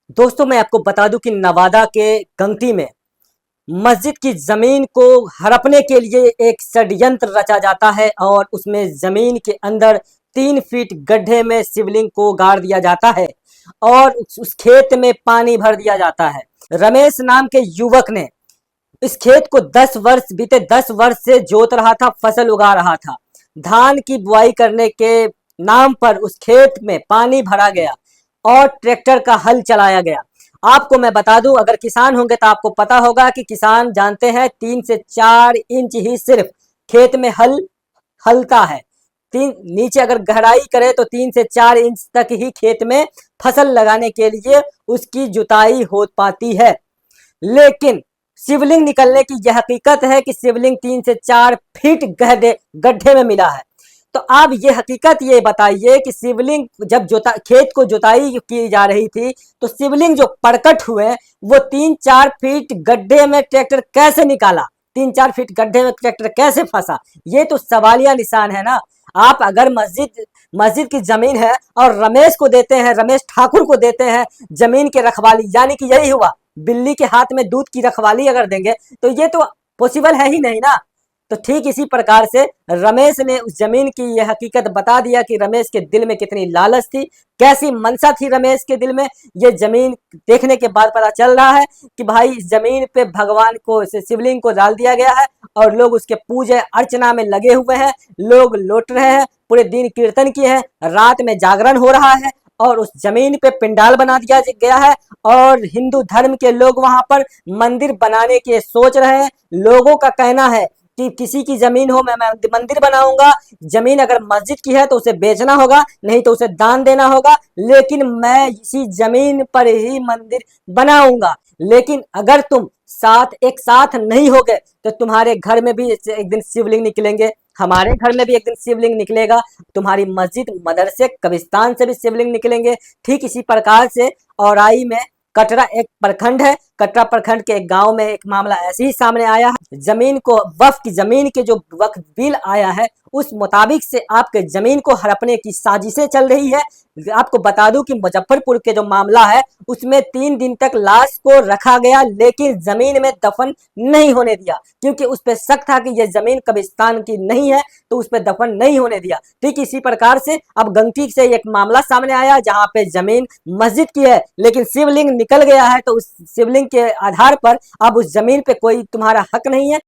दोस्तों मैं आपको बता दूं कि नवादा के गंगटी में मस्जिद की जमीन को हड़पने के लिए एक षड्यंत्र रचा जाता है और उसमें जमीन के अंदर 3 फीट गड्ढे में शिवलिंग को गाड़ दिया जाता है और उस खेत में पानी भर दिया जाता है। रमेश नाम के युवक ने इस खेत को 10 वर्ष बीते 10 वर्ष से जोत रहा था, फसल उगा रहा था। धान की बुआई करने के नाम पर उस खेत में पानी भरा गया और ट्रैक्टर का हल चलाया गया। आपको मैं बता दूं, अगर किसान होंगे तो आपको पता होगा कि किसान जानते हैं 3 से 4 इंच ही सिर्फ खेत में हलता है। तीन नीचे अगर गहराई करे तो 3 से 4 इंच तक ही खेत में फसल लगाने के लिए उसकी जुताई हो पाती है। लेकिन शिवलिंग निकलने की यह हकीकत है कि शिवलिंग 3 से 4 फीट गहरे गड्ढे में मिला है। तो आप ये हकीकत ये बताइए कि शिवलिंग जब खेत को जुताई की जा रही थी तो शिवलिंग जो परकट हुए वो 3-4 फीट गड्ढे में ट्रैक्टर कैसे निकाला, 3-4 फीट गड्ढे में ट्रैक्टर कैसे फंसा? ये तो सवालिया निशान है ना। आप अगर मस्जिद मस्जिद की जमीन है और रमेश को देते हैं, रमेश ठाकुर को देते हैं जमीन के रखवाली, यानी कि यही हुआ, बिल्ली के हाथ में दूध की रखवाली अगर देंगे तो ये तो पॉसिबल है ही नहीं ना। तो ठीक इसी प्रकार से रमेश ने उस जमीन की यह हकीकत बता दिया कि रमेश के दिल में कितनी लालच थी, कैसी मनसा थी रमेश के दिल में। ये जमीन देखने के बाद पता चल रहा है कि भाई इस जमीन पे भगवान को, शिवलिंग को डाल दिया गया है और लोग उसके पूजा अर्चना में लगे हुए हैं, लोग लौट रहे हैं, पूरे दिन कीर्तन किए हैं, रात में जागरण हो रहा है और उस जमीन पे पिंडाल बना दिया गया है और हिंदू धर्म के लोग वहां पर मंदिर बनाने के सोच रहे हैं। लोगों का कहना है कि किसी की जमीन हो, मैं मंदिर बनाऊंगा, जमीन अगर मस्जिद की है तो उसे बेचना होगा, नहीं तो उसे दान देना होगा, लेकिन मैं इसी जमीन पर ही मंदिर बनाऊंगा। लेकिन अगर तुम एक साथ नहीं होगे तो तुम्हारे घर में भी एक दिन शिवलिंग निकलेंगे, हमारे घर में भी एक दिन शिवलिंग निकलेगा, तुम्हारी मस्जिद, मदरसे, कब्रिस्तान से भी शिवलिंग निकलेंगे। ठीक इसी प्रकार से औराई में कटरा एक प्रखंड है, कटरा प्रखंड के एक गांव में एक मामला ऐसे ही सामने आया है। जमीन को वक्फ की जमीन के जो वक्फ बिल आया है उस मुताबिक से आपके जमीन को हड़पने की साजिशें चल रही है। आपको बता दूं कि मुजफ्फरपुर के जो मामला है उसमें 3 दिन तक लाश को रखा गया लेकिन जमीन में दफन नहीं होने दिया, क्योंकि उस पर शक था कि यह जमीन कब्रिस्तान की नहीं है, तो उस पर दफन नहीं होने दिया। ठीक इसी प्रकार से अब गंगटी से एक मामला सामने आया जहां पे जमीन मस्जिद की है लेकिन शिवलिंग निकल गया है, तो उस शिवलिंग के आधार पर अब उस जमीन पे कोई तुम्हारा हक नहीं है।